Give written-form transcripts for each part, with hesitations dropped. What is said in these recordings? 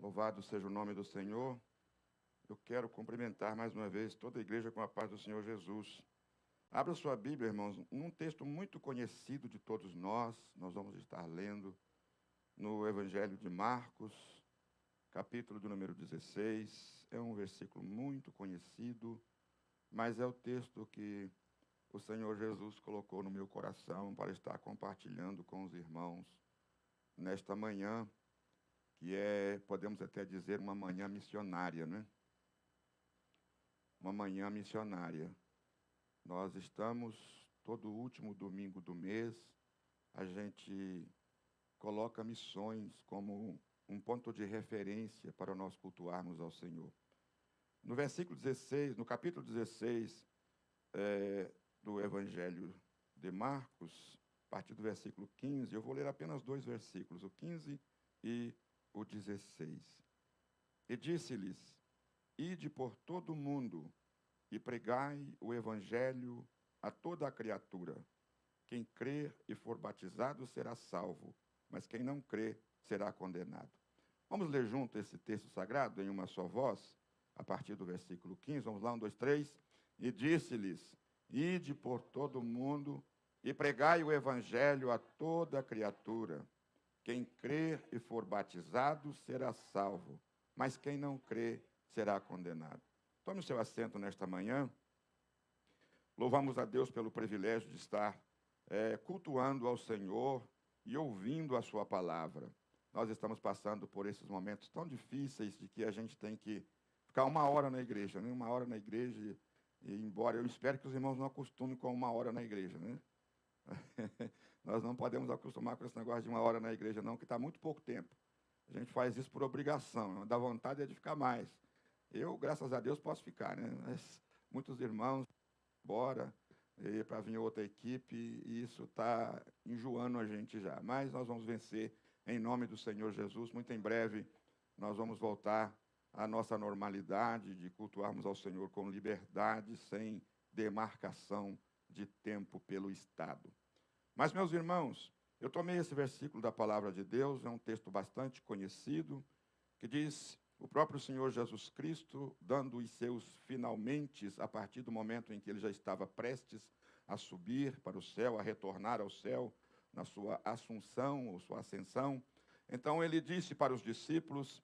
Louvado seja o nome do Senhor. Eu quero cumprimentar mais uma vez toda a igreja com a paz do Senhor Jesus. Abra sua Bíblia, irmãos, num texto muito conhecido de todos nós. Nós vamos estar lendo no Evangelho de Marcos, capítulo do número 16. É um versículo muito conhecido, mas é o texto que o Senhor Jesus colocou no meu coração para estar compartilhando com os irmãos nesta manhã, que é, podemos até dizer, uma manhã missionária, né? Uma manhã missionária. Nós estamos, todo último domingo do mês, a gente coloca missões como um ponto de referência para nós cultuarmos ao Senhor. No versículo 16, no capítulo 16 do Evangelho de Marcos, a partir do versículo 15, eu vou ler apenas dois versículos, o 15 e o 16. E disse-lhes: Ide por todo o mundo e pregai o evangelho a toda a criatura. Quem crer e for batizado será salvo, mas quem não crer será condenado. Vamos ler junto esse texto sagrado em uma só voz, a partir do versículo 15. Vamos lá, 1, 2, 3. E disse-lhes: Ide por todo o mundo e pregai o evangelho a toda a criatura. Quem crer e for batizado será salvo, mas quem não crer será condenado. Tome o seu assento nesta manhã. Louvamos a Deus pelo privilégio de estar cultuando ao Senhor e ouvindo a sua palavra. Nós estamos passando por esses momentos tão difíceis de que a gente tem que ficar uma hora na igreja, né? Uma hora na igreja, e embora eu espero que os irmãos não acostumem com uma hora na igreja, né? Nós não podemos acostumar com esse negócio de uma hora na igreja, não, que está muito pouco tempo. A gente faz isso por obrigação, dá vontade de ficar mais. Eu, graças a Deus, posso ficar, né? Mas muitos irmãos, bora, para vir outra equipe, e isso está enjoando a gente já. Mas nós vamos vencer em nome do Senhor Jesus. Muito em breve, nós vamos voltar à nossa normalidade de cultuarmos ao Senhor com liberdade, sem demarcação de tempo pelo Estado. Mas, meus irmãos, eu tomei esse versículo da palavra de Deus, é um texto bastante conhecido, que diz o próprio Senhor Jesus Cristo, dando os seus finalmente, a partir do momento em que ele já estava prestes a subir para o céu, a retornar ao céu, na sua assunção, ou sua ascensão. Então, ele disse para os discípulos,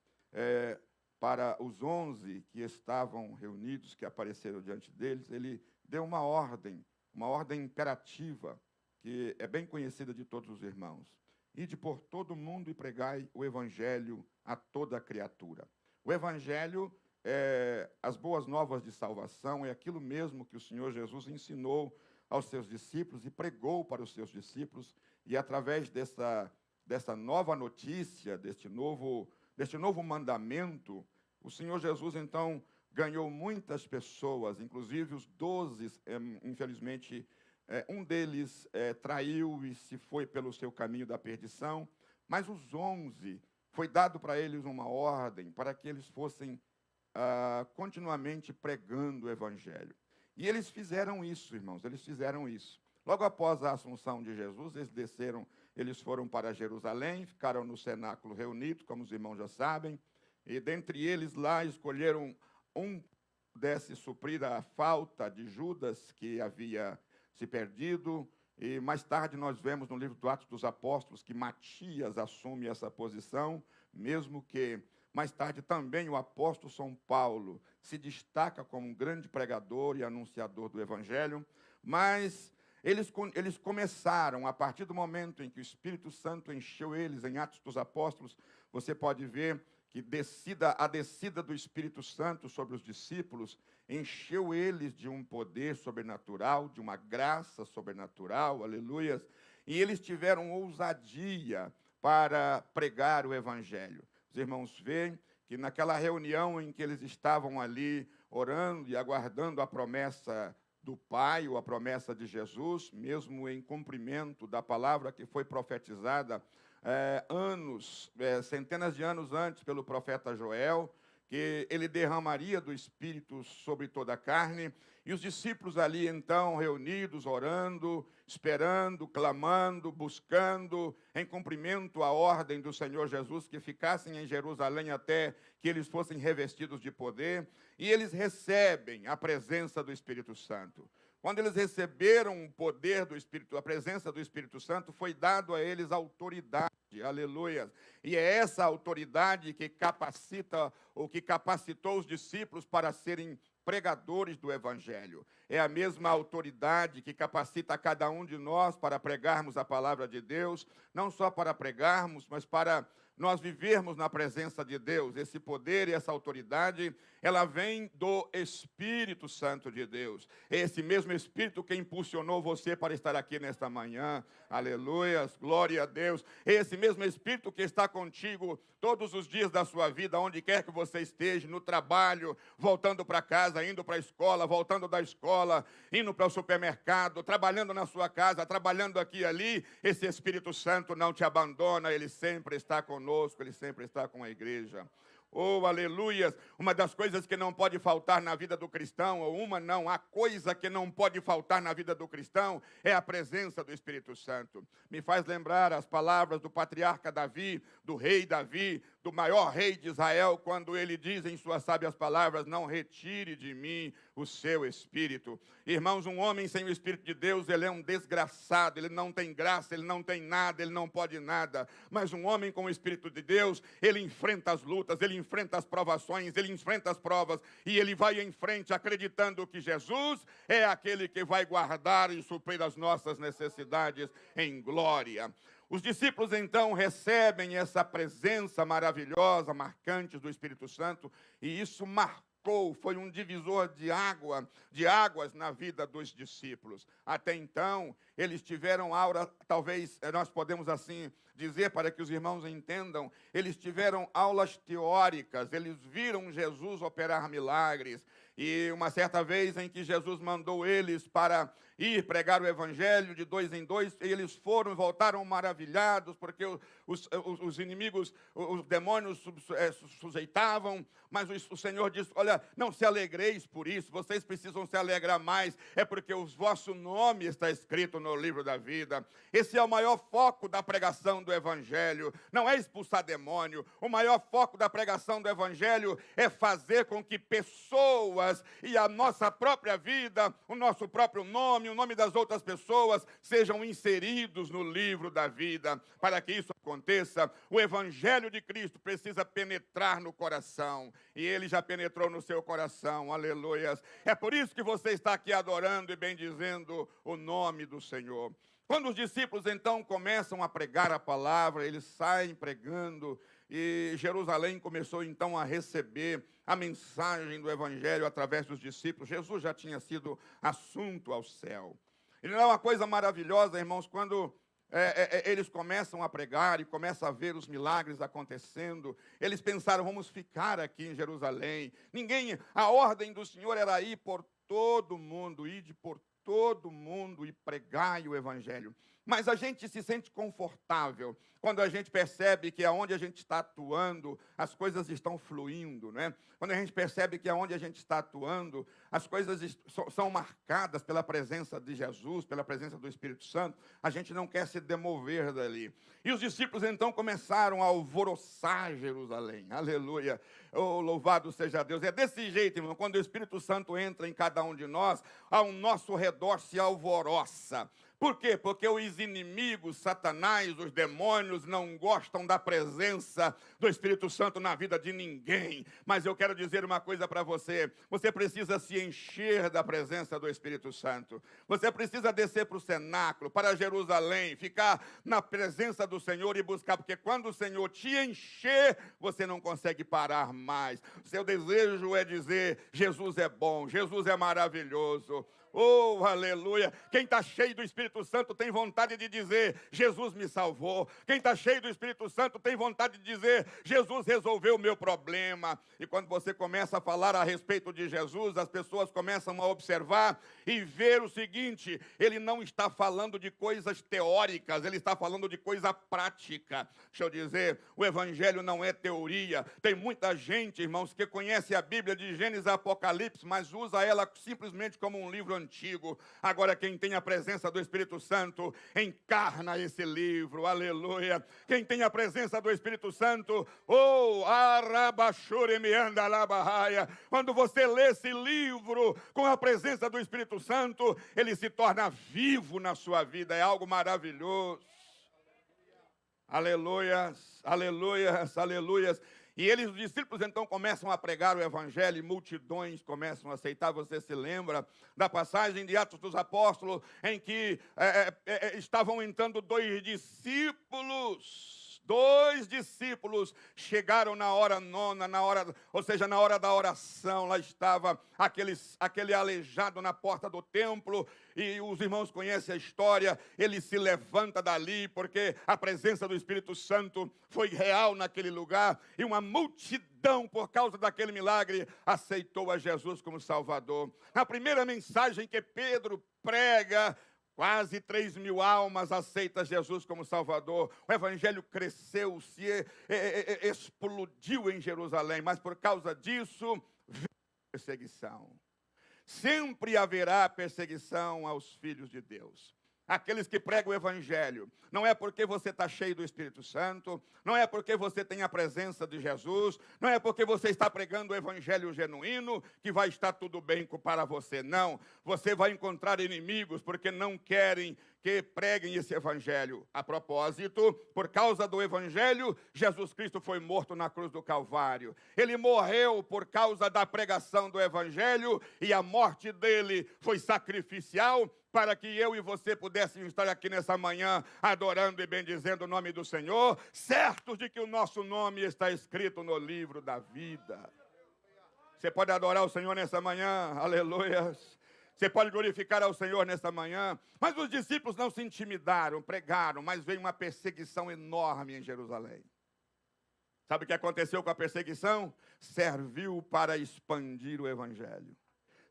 para os 11 que estavam reunidos, que apareceram diante deles, ele deu uma ordem imperativa, que é bem conhecida de todos os irmãos. Ide por todo o mundo e pregai o evangelho a toda a criatura. O evangelho é as boas novas de salvação, é aquilo mesmo que o Senhor Jesus ensinou aos seus discípulos e pregou para os seus discípulos, e através dessa nova notícia, deste novo mandamento, o Senhor Jesus, então, ganhou muitas pessoas, inclusive os 12, infelizmente, um deles traiu e se foi pelo seu caminho da perdição, mas os 11, foi dado para eles uma ordem para que eles fossem continuamente pregando o evangelho. E eles fizeram isso, irmãos, eles fizeram isso. Logo após a assunção de Jesus, eles foram para Jerusalém, ficaram no cenáculo reunidos, como os irmãos já sabem, e dentre eles lá escolheram um que pudesse suprir a falta de Judas, que havia se perdido, e mais tarde nós vemos no livro do Atos dos Apóstolos que Matias assume essa posição, mesmo que mais tarde também o apóstolo São Paulo se destaca como um grande pregador e anunciador do Evangelho, mas eles começaram, a partir do momento em que o Espírito Santo encheu eles, em Atos dos Apóstolos, você pode ver que a descida do Espírito Santo sobre os discípulos encheu eles de um poder sobrenatural, de uma graça sobrenatural, aleluias, e eles tiveram ousadia para pregar o Evangelho. Os irmãos veem que naquela reunião em que eles estavam ali orando e aguardando a promessa do Pai, ou a promessa de Jesus, mesmo em cumprimento da palavra que foi profetizada centenas de anos antes pelo profeta Joel, que ele derramaria do Espírito sobre toda a carne, e os discípulos ali então reunidos, orando, esperando, clamando, buscando, em cumprimento à ordem do Senhor Jesus, que ficassem em Jerusalém até que eles fossem revestidos de poder, e eles recebem a presença do Espírito Santo. Quando eles receberam o poder do Espírito, a presença do Espírito Santo, foi dado a eles autoridade, aleluia. E é essa autoridade que capacita, ou que capacitou os discípulos para serem pregadores do Evangelho. É a mesma autoridade que capacita cada um de nós para pregarmos a palavra de Deus, não só para pregarmos, mas para nós vivermos na presença de Deus. Esse poder e essa autoridade, ela vem do Espírito Santo de Deus. É esse mesmo Espírito que impulsionou você para estar aqui nesta manhã. Aleluia, glória a Deus. É esse mesmo Espírito que está contigo todos os dias da sua vida, onde quer que você esteja, no trabalho, voltando para casa, indo para a escola, voltando da escola, indo para o supermercado, trabalhando na sua casa, trabalhando aqui e ali. Esse Espírito Santo não te abandona, ele sempre está conosco, ele sempre está com a igreja. Oh, aleluias! Uma das coisas que não pode faltar na vida do cristão, ou uma não, a coisa que não pode faltar na vida do cristão é a presença do Espírito Santo. Me faz lembrar as palavras do patriarca Davi, do rei Davi, do maior rei de Israel, quando ele diz em suas sábias palavras: não retire de mim o seu Espírito. Irmãos, um homem sem o Espírito de Deus, ele é um desgraçado, ele não tem graça, ele não tem nada, ele não pode nada. Mas um homem com o Espírito de Deus, ele enfrenta as lutas, ele enfrenta as provações, ele enfrenta as provas, e ele vai em frente acreditando que Jesus é aquele que vai guardar e suprir as nossas necessidades em glória. Os discípulos, então, recebem essa presença maravilhosa, marcante do Espírito Santo, e isso marcou, foi um divisor de águas na vida dos discípulos. Até então, eles tiveram aura, talvez nós podemos assim dizer, para que os irmãos entendam, eles tiveram aulas teóricas, eles viram Jesus operar milagres. E uma certa vez em que Jesus mandou eles para ir pregar o Evangelho de 2 em 2, eles foram e voltaram maravilhados, porque os inimigos, os demônios sujeitavam, mas o Senhor disse: olha, não se alegreis por isso, vocês precisam se alegrar mais, é porque o vosso nome está escrito no livro da vida. Esse é o maior foco da pregação do Evangelho, não é expulsar demônio. O maior foco da pregação do Evangelho é fazer com que pessoas e a nossa própria vida, o nosso próprio nome, o nome das outras pessoas sejam inseridos no livro da vida. Para que isso aconteça, o Evangelho de Cristo precisa penetrar no coração, e ele já penetrou no seu coração, aleluias. É por isso que você está aqui adorando e bendizendo o nome do Senhor. Quando os discípulos então começam a pregar a palavra, eles saem pregando, e Jerusalém começou então a receber a mensagem do Evangelho através dos discípulos. Jesus já tinha sido assunto ao céu. E não é uma coisa maravilhosa, irmãos, quando eles começam a pregar e começam a ver os milagres acontecendo. Eles pensaram: vamos ficar aqui em Jerusalém. A ordem do Senhor era ir por todo mundo, ide por todo mundo e pregai o Evangelho. Mas a gente se sente confortável quando a gente percebe que aonde a gente está atuando, as coisas estão fluindo, né? Quando a gente percebe que aonde a gente está atuando, as coisas são marcadas pela presença de Jesus, pela presença do Espírito Santo, a gente não quer se demover dali. E os discípulos então começaram a alvoroçar Jerusalém. Aleluia! Oh, louvado seja Deus! É desse jeito, irmão, quando o Espírito Santo entra em cada um de nós, ao nosso redor se alvoroça. Por quê? Porque os inimigos, Satanás, os demônios, não gostam da presença do Espírito Santo na vida de ninguém. Mas eu quero dizer uma coisa para você: você precisa se encher da presença do Espírito Santo. Você precisa descer para o cenáculo, para Jerusalém, ficar na presença do Senhor e buscar, porque quando o Senhor te encher, você não consegue parar mais. Seu desejo é dizer: Jesus é bom, Jesus é maravilhoso. Oh, aleluia. Quem está cheio do Espírito Santo tem vontade de dizer, Jesus me salvou. Quem está cheio do Espírito Santo tem vontade de dizer, Jesus resolveu o meu problema. E quando você começa a falar a respeito de Jesus, as pessoas começam a observar e ver o seguinte: ele não está falando de coisas teóricas, ele está falando de coisa prática. Deixa eu dizer, o Evangelho não é teoria. Tem muita gente, irmãos, que conhece a Bíblia de Gênesis a Apocalipse, mas usa ela simplesmente como um livro antigo. Agora, quem tem a presença do Espírito Santo, encarna esse livro, aleluia. Quem tem a presença do Espírito Santo, oh, quando você lê esse livro com a presença do Espírito Santo, ele se torna vivo na sua vida, é algo maravilhoso. Aleluias, aleluias, aleluias. E eles, os discípulos, então começam a pregar o Evangelho e multidões começam a aceitar. Você se lembra da passagem de Atos dos Apóstolos, em que estavam entrando dois discípulos chegaram na hora nona, ou seja, na hora da oração. Lá estava aquele aleijado na porta do templo, e os irmãos conhecem a história. Ele se levanta dali, porque a presença do Espírito Santo foi real naquele lugar, e uma multidão, por causa daquele milagre, aceitou a Jesus como Salvador. Na primeira mensagem que Pedro prega, quase 3.000 almas aceitam Jesus como Salvador. O Evangelho cresceu, se explodiu em Jerusalém, mas por causa disso, veio perseguição. Sempre haverá perseguição aos filhos de Deus. Aqueles que pregam o Evangelho, não é porque você está cheio do Espírito Santo, não é porque você tem a presença de Jesus, não é porque você está pregando o Evangelho genuíno que vai estar tudo bem para você, não. Você vai encontrar inimigos porque não querem que preguem esse Evangelho. A propósito, por causa do Evangelho, Jesus Cristo foi morto na cruz do Calvário. Ele morreu por causa da pregação do Evangelho, e a morte dele foi sacrificial, para que eu e você pudéssemos estar aqui nessa manhã, adorando e bendizendo o nome do Senhor, certos de que o nosso nome está escrito no livro da vida. Você pode adorar o Senhor nessa manhã, aleluias. Você pode glorificar ao Senhor nessa manhã. Mas os discípulos não se intimidaram, pregaram, mas veio uma perseguição enorme em Jerusalém. Sabe o que aconteceu com a perseguição? Serviu para expandir o Evangelho.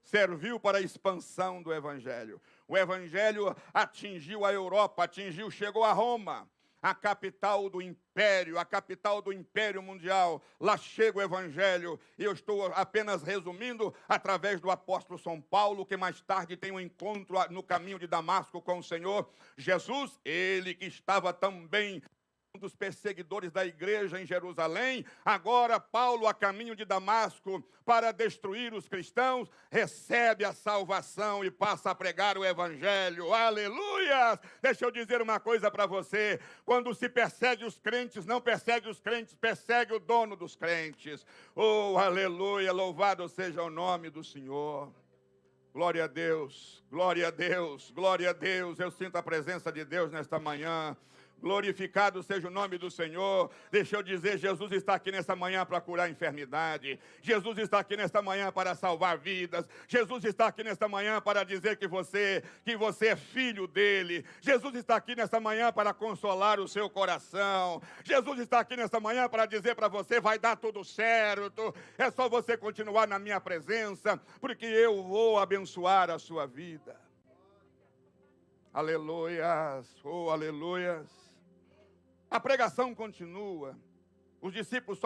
Serviu para a expansão do Evangelho. O Evangelho atingiu a Europa, chegou a Roma, a capital do império mundial. Lá chega o Evangelho, e eu estou apenas resumindo através do apóstolo São Paulo, que mais tarde tem um encontro no caminho de Damasco com o Senhor Jesus, ele que estava também dos perseguidores da igreja em Jerusalém. Agora Paulo, a caminho de Damasco para destruir os cristãos, recebe a salvação e passa a pregar o Evangelho. Aleluia! Deixa eu dizer uma coisa para você: quando se persegue os crentes, não persegue os crentes, persegue o dono dos crentes. Oh, aleluia! Louvado seja o nome do Senhor. Glória a Deus, glória a Deus, glória a Deus. Eu sinto a presença de Deus nesta manhã. Glorificado seja o nome do Senhor. Deixa eu dizer, Jesus está aqui nessa manhã para curar a enfermidade. Jesus está aqui nesta manhã para salvar vidas. Jesus está aqui nesta manhã para dizer que você é filho dele. Jesus está aqui nesta manhã para consolar o seu coração. Jesus está aqui nesta manhã para dizer para você: vai dar tudo certo. É só você continuar na minha presença, porque eu vou abençoar a sua vida. Aleluias, oh aleluias. A pregação continua. Os discípulos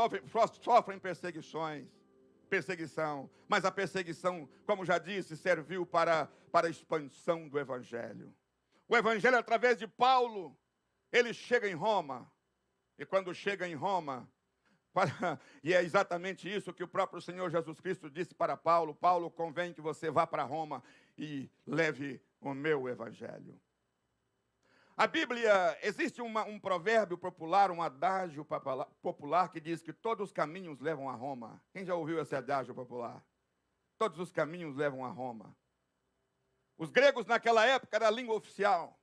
sofrem perseguição, mas a perseguição, como já disse, serviu para a expansão do Evangelho. O Evangelho, através de Paulo, ele chega em Roma, e quando chega em Roma, e é exatamente isso que o próprio Senhor Jesus Cristo disse para Paulo: Paulo, convém que você vá para Roma e leve o meu Evangelho. A Bíblia, existe um provérbio popular, um adágio popular que diz que todos os caminhos levam a Roma. Quem já ouviu esse adágio popular? Todos os caminhos levam a Roma. Os gregos naquela época era a língua oficial.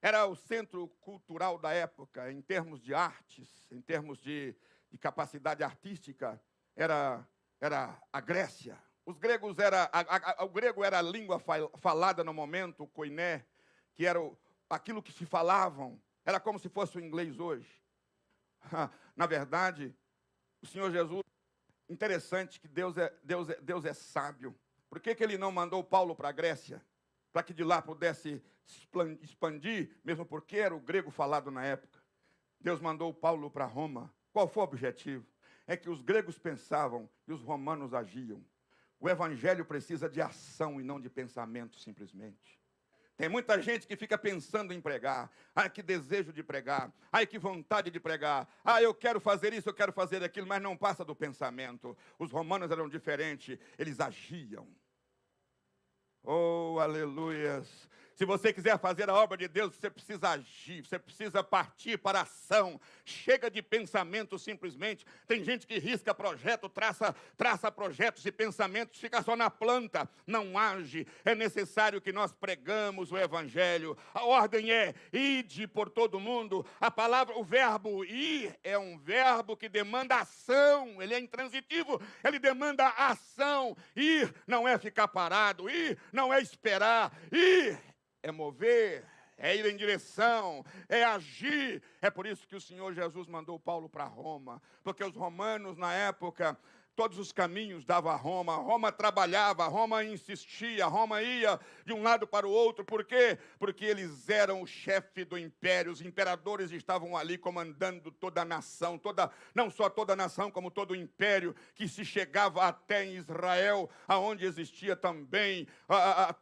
Era o centro cultural da época, em termos de artes, em termos de capacidade artística. Era a Grécia. Os gregos o grego era a língua falada no momento, o koiné, que era aquilo que se falavam. Era como se fosse o inglês hoje. Na verdade, o Senhor Jesus, interessante que Deus é sábio. Por que Ele não mandou Paulo para a Grécia? Para que de lá pudesse expandir, mesmo porque era o grego falado na época. Deus mandou Paulo para Roma. Qual foi o objetivo? É que os gregos pensavam e os romanos agiam. O evangelho precisa de ação e não de pensamento, simplesmente. Tem muita gente que fica pensando em pregar. Ai, que desejo de pregar. Ai, que vontade de pregar. Ah, eu quero fazer isso, eu quero fazer aquilo, mas não passa do pensamento. Os romanos eram diferentes, eles agiam. Oh, aleluias. Se você quiser fazer a obra de Deus, você precisa agir, você precisa partir para a ação. Chega de pensamento simplesmente. Tem gente que risca projeto, traça projetos e pensamentos, fica só na planta, não age. É necessário que nós pregamos o evangelho. A ordem é: ide por todo mundo. A palavra, o verbo ir é um verbo que demanda ação. Ele é intransitivo, ele demanda ação. Ir não é ficar parado, ir não é esperar, ir é mover, é ir em direção, é agir. É por isso que o Senhor Jesus mandou Paulo para Roma, porque os romanos na época, todos os caminhos davam a Roma. Roma trabalhava, Roma insistia, Roma ia de um lado para o outro. Por quê? Porque eles eram o chefe do império. Os imperadores estavam ali comandando toda a nação, não só toda a nação, como todo o império que se chegava até em Israel, aonde existia também.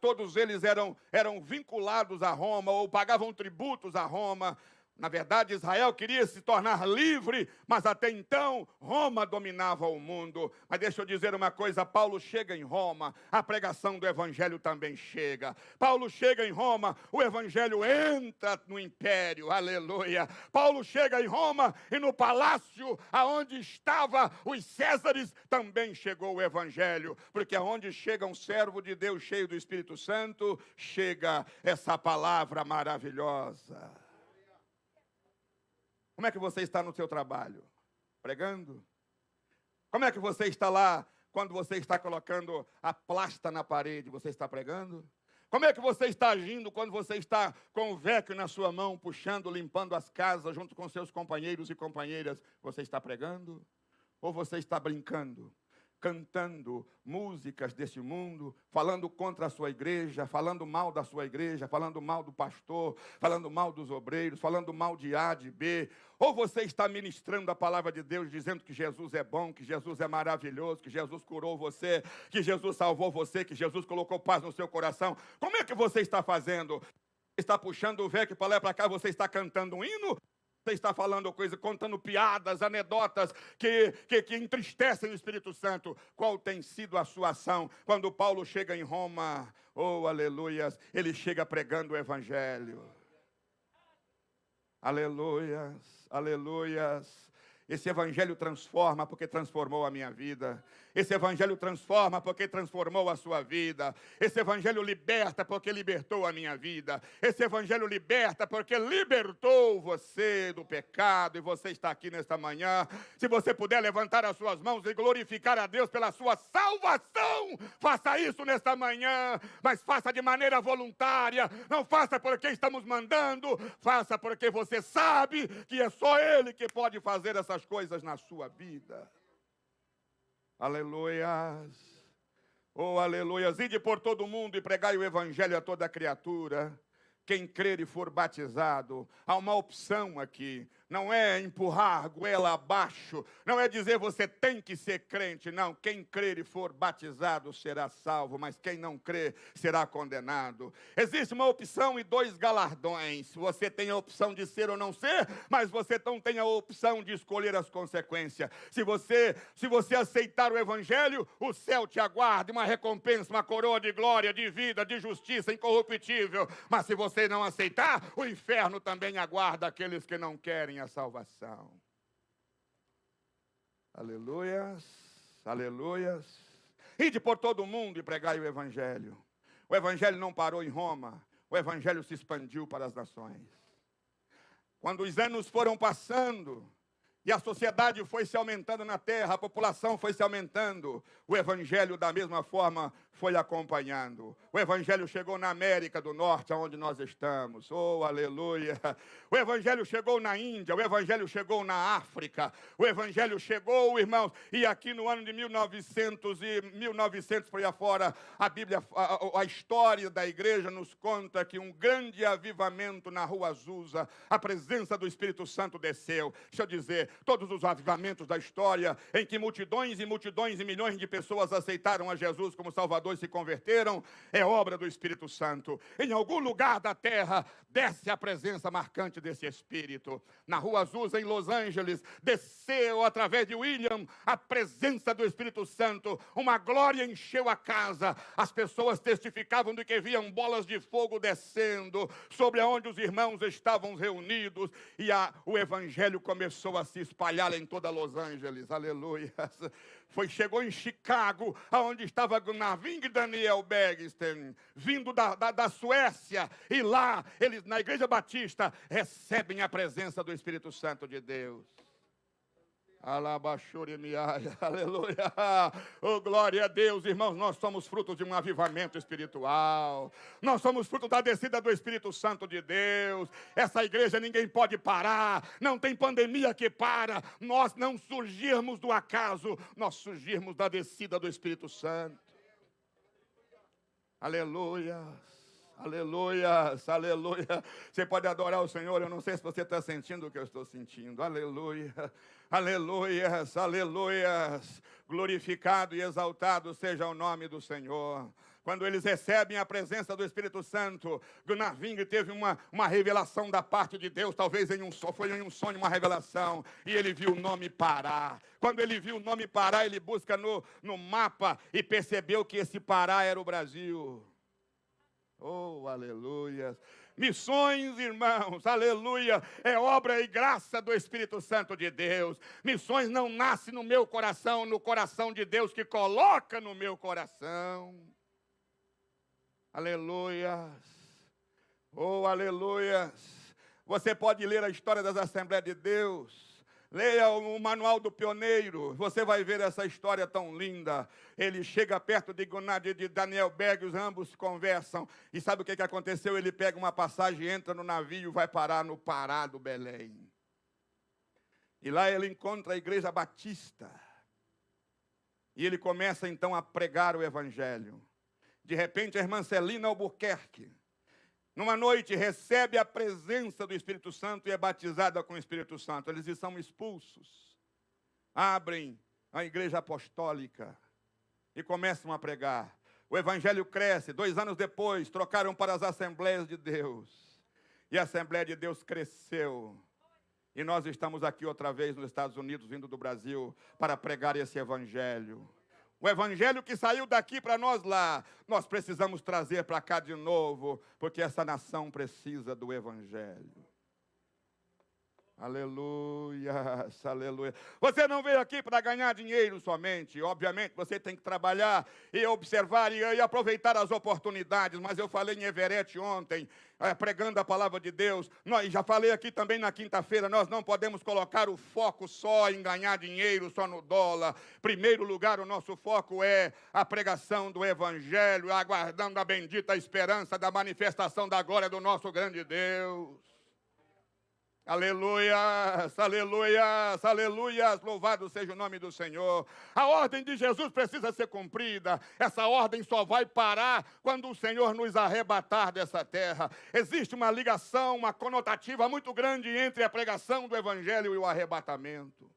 Todos eles eram vinculados a Roma ou pagavam tributos a Roma. Na verdade, Israel queria se tornar livre, mas até então Roma dominava o mundo. Mas deixa eu dizer uma coisa: Paulo chega em Roma, a pregação do evangelho também chega. Paulo chega em Roma, o evangelho entra no império, aleluia. Paulo chega em Roma e no palácio aonde estavam os Césares também chegou o evangelho, porque aonde chega um servo de Deus cheio do Espírito Santo, chega essa palavra maravilhosa. Como é que você está no seu trabalho? Pregando? Como é que você está lá quando você está colocando a plasta na parede? Você está pregando? Como é que você está agindo quando você está com o veco na sua mão, puxando, limpando as casas junto com seus companheiros e companheiras? Você está pregando? Ou você está brincando? Cantando músicas desse mundo, falando contra a sua igreja, falando mal da sua igreja, falando mal do pastor, falando mal dos obreiros, falando mal de A, de B. Ou você está ministrando a palavra de Deus, dizendo que Jesus é bom, que Jesus é maravilhoso, que Jesus curou você, que Jesus salvou você, que Jesus colocou paz no seu coração. Como é que você está fazendo? Está puxando o veco para lá e para cá, você está cantando um hino? Você está falando coisa, contando piadas, anedotas que entristecem o Espírito Santo. Qual tem sido a sua ação? Quando Paulo chega em Roma, oh, aleluias, ele chega pregando o evangelho. Aleluias, aleluias. Esse evangelho transforma porque transformou a minha vida. Esse evangelho transforma porque transformou a sua vida. Esse evangelho liberta porque libertou a minha vida. Esse evangelho liberta porque libertou você do pecado. E você está aqui nesta manhã. Se você puder levantar as suas mãos e glorificar a Deus pela sua salvação, faça isso nesta manhã. Mas faça de maneira voluntária. Não faça porque estamos mandando. Faça porque você sabe que é só Ele que pode fazer essas coisas na sua vida. Aleluias. Oh, aleluias. Ide por todo mundo e pregai o evangelho a toda criatura. Quem crer e for batizado, há uma opção aqui. Não é empurrar a goela abaixo. Não é dizer você tem que ser crente. Não, quem crer e for batizado será salvo. Mas quem não crer será condenado. Existe uma opção e dois galardões. Você tem a opção de ser ou não ser, mas você não tem a opção de escolher as consequências. Se você aceitar o evangelho, o céu te aguarda. Uma recompensa, uma coroa de glória, de vida, de justiça incorruptível. Mas se você não aceitar, o inferno também aguarda aqueles que não querem a salvação. Aleluias, aleluias. Ide por todo mundo e pregai o evangelho. O evangelho não parou em Roma, o evangelho se expandiu para as nações. Quando os anos foram passando E a sociedade foi se aumentando na terra, a população foi se aumentando. O evangelho, da mesma forma, foi acompanhando. O evangelho chegou na América do Norte, onde nós estamos. Oh, aleluia! O evangelho chegou na Índia, o evangelho chegou na África. O evangelho chegou, irmãos, e aqui no ano de 1900 por aí afora, a Bíblia, a história da igreja nos conta que um grande avivamento na Rua Azusa, a presença do Espírito Santo desceu. Deixa eu dizer, todos os avivamentos da história, em que multidões e multidões e milhões de pessoas aceitaram a Jesus como Salvador e se converteram, é obra do Espírito Santo. Em algum lugar da terra, desce a presença marcante desse Espírito. Na Rua Azusa, em Los Angeles, desceu através de William a presença do Espírito Santo. Uma glória encheu a casa. As pessoas testificavam de que viam bolas de fogo descendo sobre onde os irmãos estavam reunidos, e o evangelho começou a se espalhar em toda Los Angeles. Aleluia. Chegou em Chicago, onde estava Gunnar Daniel Bergsten, vindo da Suécia, e lá, eles na Igreja Batista recebem a presença do Espírito Santo de Deus. Aleluia, oh glória a Deus, irmãos, nós somos frutos de um avivamento espiritual, nós somos fruto da descida do Espírito Santo de Deus. Essa igreja ninguém pode parar, não tem pandemia que para, nós não surgirmos do acaso, nós surgirmos da descida do Espírito Santo. Aleluia. Aleluias, aleluia. Você pode adorar o Senhor, eu não sei se você está sentindo o que eu estou sentindo. Aleluia, aleluias, aleluias. Glorificado e exaltado seja o nome do Senhor. Quando eles recebem a presença do Espírito Santo, Gunnar Wing teve uma revelação da parte de Deus, talvez foi em um sonho, uma revelação, e ele viu o nome Pará. Quando ele viu o nome Pará, ele busca no mapa e percebeu que esse Pará era o Brasil. Oh, aleluia. Missões, irmãos, aleluia, é obra e graça do Espírito Santo de Deus. Missões não nasce no meu coração, no coração de Deus que coloca no meu coração. Aleluia. Oh, aleluia. Você pode ler a história das Assembleias de Deus. Leia o Manual do Pioneiro, você vai ver essa história tão linda. Ele chega perto de Daniel Berg, os ambos conversam. E sabe o que aconteceu? Ele pega uma passagem, entra no navio e vai parar no Pará do Belém. E lá ele encontra a Igreja Batista. E ele começa então a pregar o Evangelho. De repente a irmã Celina Albuquerque, numa noite, recebe a presença do Espírito Santo e é batizada com o Espírito Santo. Eles são expulsos. Abrem a igreja apostólica e começam a pregar. O evangelho cresce. 2 anos depois, trocaram para as Assembleias de Deus. E a Assembleia de Deus cresceu. E nós estamos aqui outra vez nos Estados Unidos, vindo do Brasil, para pregar esse evangelho. O evangelho que saiu daqui para nós lá, nós precisamos trazer para cá de novo, porque essa nação precisa do evangelho. Aleluia, aleluia. Você não veio aqui para ganhar dinheiro somente. Obviamente, você tem que trabalhar e observar e aproveitar as oportunidades. Mas eu falei em Everett ontem, pregando a palavra de Deus. Já falei aqui também na quinta-feira, nós não podemos colocar o foco só em ganhar dinheiro, só no dólar. Em primeiro lugar, o nosso foco é a pregação do evangelho, aguardando a bendita esperança da manifestação da glória do nosso grande Deus. Aleluias, aleluias, aleluias, louvado seja o nome do Senhor. A ordem de Jesus precisa ser cumprida. Essa ordem só vai parar quando o Senhor nos arrebatar dessa terra. Existe uma ligação, uma conotativa muito grande entre a pregação do Evangelho e o arrebatamento.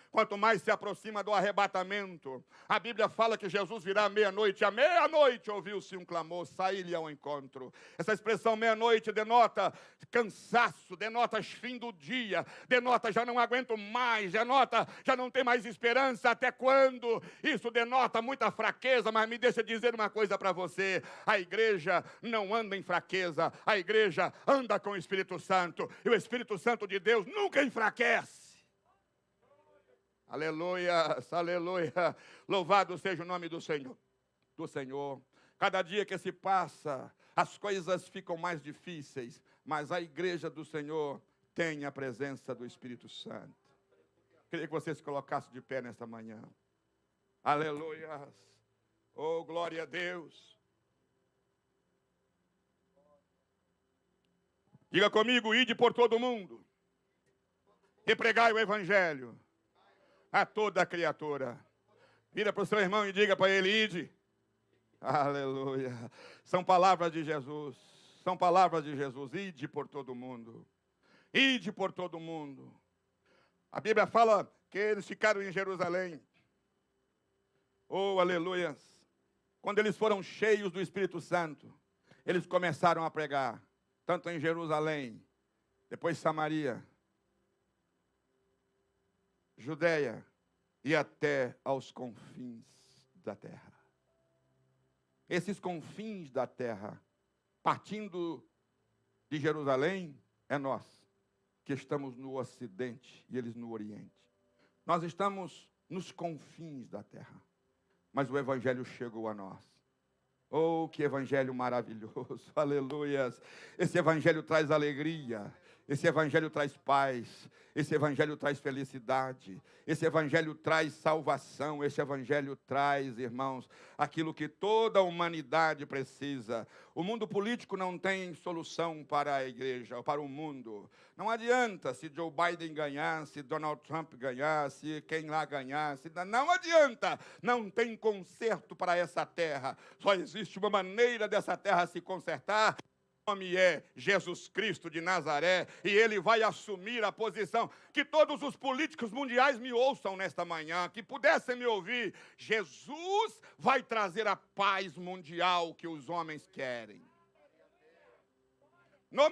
Quanto mais se aproxima do arrebatamento, a Bíblia fala que Jesus virá à meia-noite. À meia-noite ouviu-se um clamor, saí-lhe ao encontro. Essa expressão meia-noite denota cansaço, denota fim do dia, denota já não aguento mais, denota já não tem mais esperança, até quando? Isso denota muita fraqueza, mas me deixa dizer uma coisa para você. A igreja não anda em fraqueza, a igreja anda com o Espírito Santo. E o Espírito Santo de Deus nunca enfraquece. Aleluia, aleluia, louvado seja o nome do Senhor. Cada dia que se passa, as coisas ficam mais difíceis, mas a igreja do Senhor tem a presença do Espírito Santo. Queria que você se colocasse de pé nesta manhã. Aleluia. Oh, glória a Deus. Diga comigo, ide por todo mundo e pregai o evangelho a toda criatura. Vira para o seu irmão e diga para ele, ide. Aleluia. São palavras de Jesus. São palavras de Jesus. Ide por todo mundo. Ide por todo mundo. A Bíblia fala que eles ficaram em Jerusalém. Oh, aleluia. Quando eles foram cheios do Espírito Santo, eles começaram a pregar. Tanto em Jerusalém, depois Samaria, Judeia e até aos confins da terra. Esses confins da terra, partindo de Jerusalém, é nós que estamos no Ocidente e eles no Oriente. Nós estamos nos confins da terra, mas o Evangelho chegou a nós. Oh, que evangelho maravilhoso, aleluias. Esse evangelho traz alegria, esse evangelho traz paz, esse evangelho traz felicidade, esse evangelho traz salvação, esse evangelho traz, irmãos, aquilo que toda a humanidade precisa. O mundo político não tem solução para a igreja, para o mundo. Não adianta se Joe Biden ganhar, se Donald Trump ganhar, se quem lá ganhar, não adianta, não tem conserto para essa terra. Só existe uma maneira dessa terra se consertar. O nome é Jesus Cristo de Nazaré, e ele vai assumir a posição. Que todos os políticos mundiais me ouçam nesta manhã, que pudessem me ouvir. Jesus vai trazer a paz mundial que os homens querem. No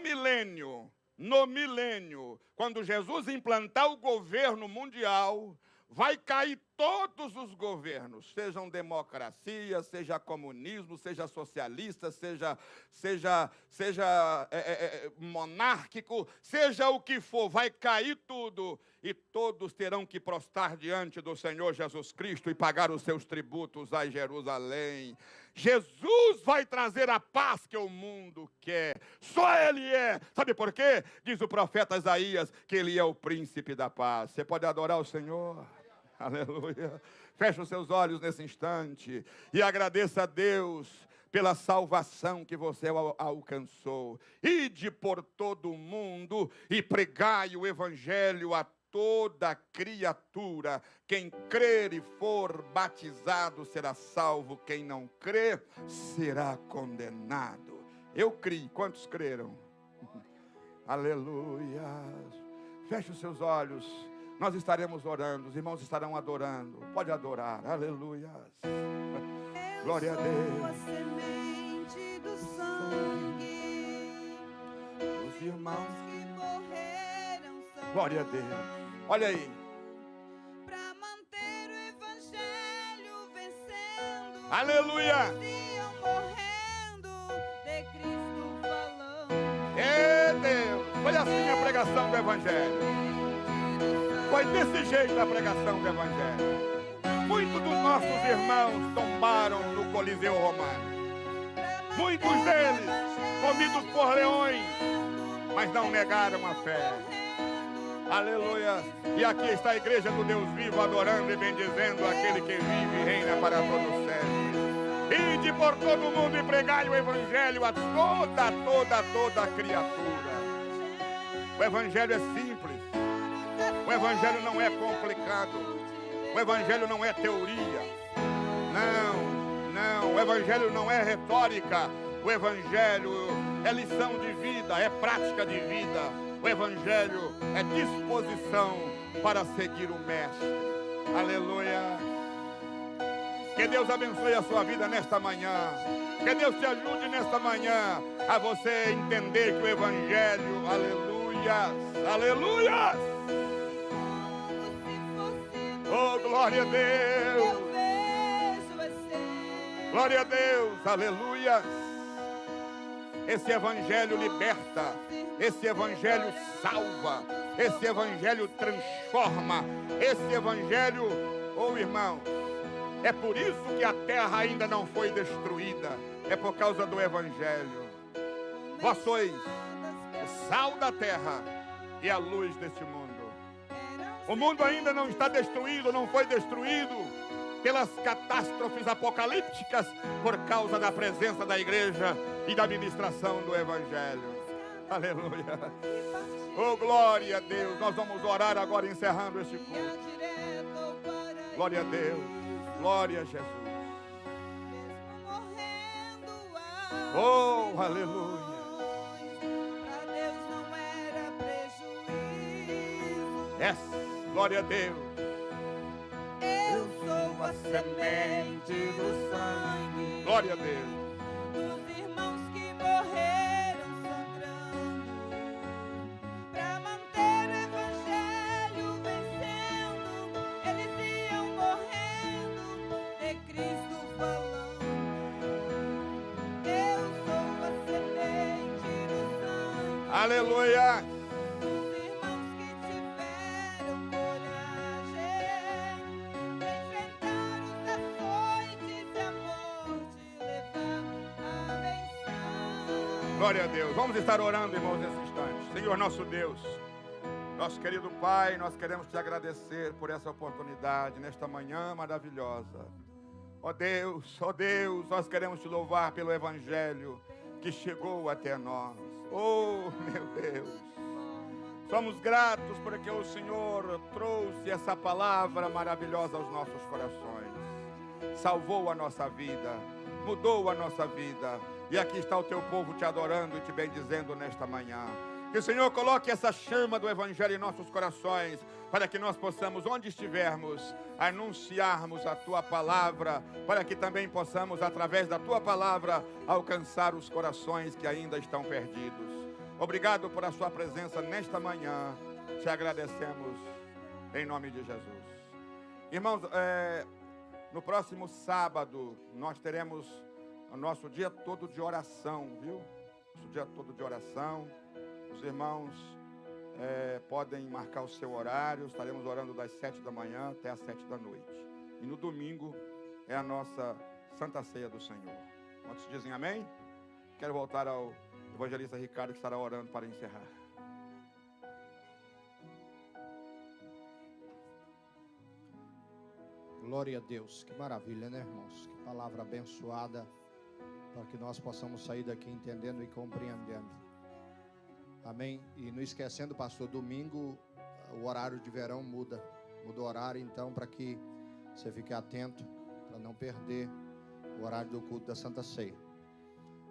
milênio, quando Jesus implantar o governo mundial, vai cair todos os governos, sejam democracia, seja comunismo, seja socialista, seja monárquico, seja o que for, vai cair tudo e todos terão que prostrar diante do Senhor Jesus Cristo e pagar os seus tributos a Jerusalém. Jesus vai trazer a paz que o mundo quer, só Ele é. Sabe por quê? Diz o profeta Isaías que Ele é o príncipe da paz. Você pode adorar o Senhor? Aleluia. Feche os seus olhos nesse instante e agradeça a Deus pela salvação que você alcançou. Ide por todo o mundo e pregai o evangelho a toda criatura. Quem crer e for batizado será salvo. Quem não crer será condenado. Eu criei. Quantos creram? Aleluia. Feche os seus olhos. Nós estaremos orando, os irmãos estarão adorando. Pode adorar, aleluia. Glória a Deus. A semente do sangue, Os irmãos que morreram são glória a Deus. Olha aí. para manter o evangelho vencendo. Aleluia. Iam morrendo, de Cristo falando. Deus. Foi assim a pregação do evangelho. Foi desse jeito a pregação do evangelho. Muitos dos nossos irmãos tombaram no Coliseu Romano. Muitos deles comidos por leões, mas não negaram a fé. Aleluia. E aqui está a igreja do Deus vivo, adorando e bendizendo aquele que vive e reina para todo sempre. Ide por todo mundo e pregai o evangelho a toda criatura. O evangelho é simples. O evangelho não é complicado. O evangelho não é teoria. Não. O evangelho não é retórica. O evangelho é lição de vida, é prática de vida. O evangelho é disposição para seguir o mestre. Aleluia. Que Deus abençoe a sua vida nesta manhã. Que Deus te ajude nesta manhã a você entender que o evangelho, aleluia. Oh, glória a Deus. Glória a Deus, aleluia. Esse evangelho liberta, esse evangelho salva, esse evangelho transforma, esse evangelho, oh irmão, é por isso que a terra ainda não foi destruída, é por causa do evangelho. Vós sois o sal da terra e a luz deste mundo. O mundo ainda não está destruído, não foi destruído pelas catástrofes apocalípticas por causa da presença da igreja e da ministração do Evangelho. Aleluia. Oh, glória a Deus. Nós vamos orar agora encerrando este culto. Glória a Deus. Glória a Jesus. Oh, aleluia. Para Deus não era prejuízo. Yes. Glória a Deus. Eu sou a semente do sangue. Glória a Deus. Dos irmãos que morreram sangrando, para manter o evangelho vencendo, eles iam morrendo, de Cristo falando. Eu sou a semente do sangue. Aleluia. Dos irmãos que tiveram coragem para enfrentar os açoites e a morte, levar a benção. Glória a Deus. Vamos estar orando, irmãos, nesse instante. Senhor nosso Deus, nosso querido Pai, nós queremos te agradecer por essa oportunidade nesta manhã maravilhosa. Ó Deus, nós queremos te louvar pelo Evangelho que chegou até nós. Oh, meu Deus. Somos gratos porque o Senhor trouxe essa palavra maravilhosa aos nossos corações. Salvou a nossa vida, mudou a nossa vida. E aqui está o teu povo te adorando e te bendizendo nesta manhã. Que o Senhor coloque essa chama do Evangelho em nossos corações, para que nós possamos, onde estivermos, anunciarmos a tua palavra, para que também possamos, através da tua palavra, alcançar os corações que ainda estão perdidos. Obrigado por a sua presença nesta manhã. Te agradecemos em nome de Jesus. Irmãos, no próximo sábado nós teremos o nosso dia todo de oração, viu? Nosso dia todo de oração. Os irmãos podem marcar o seu horário. Estaremos orando das 7 da manhã até as 7 da noite. E no domingo é a nossa Santa Ceia do Senhor. Quantos dizem amém? Quero voltar ao evangelista Ricardo, que estará orando para encerrar. Glória a Deus, que maravilha, né, irmãos? Que palavra abençoada, para que nós possamos sair daqui entendendo e compreendendo. Amém? E não esquecendo, pastor, domingo o horário de verão muda o horário, então, para que você fique atento, para não perder o horário do culto da Santa Ceia.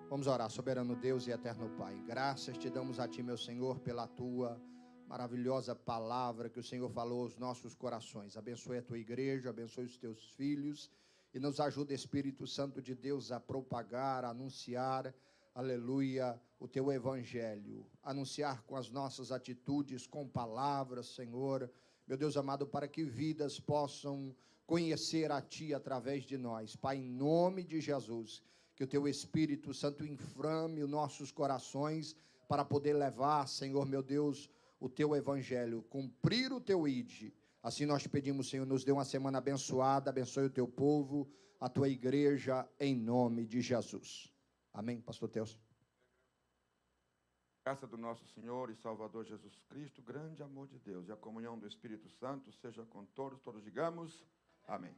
Vamos orar. Soberano Deus e eterno Pai, graças te damos a ti, meu Senhor, pela tua maravilhosa palavra que o Senhor falou aos nossos corações. Abençoe a tua igreja, abençoe os teus filhos e nos ajuda, Espírito Santo de Deus, a propagar, a anunciar, aleluia, o teu evangelho, anunciar com as nossas atitudes, com palavras, Senhor, meu Deus amado, para que vidas possam conhecer a ti através de nós. Pai, em nome de Jesus, que o teu Espírito Santo inflame os nossos corações para poder levar, Senhor, meu Deus, o teu evangelho, cumprir o teu ide. Assim nós te pedimos, Senhor, nos dê uma semana abençoada, abençoe o teu povo, a tua igreja, em nome de Jesus. Amém, pastor Teus. Graça do nosso Senhor e Salvador Jesus Cristo, grande amor de Deus e a comunhão do Espírito Santo seja com todos digamos amém.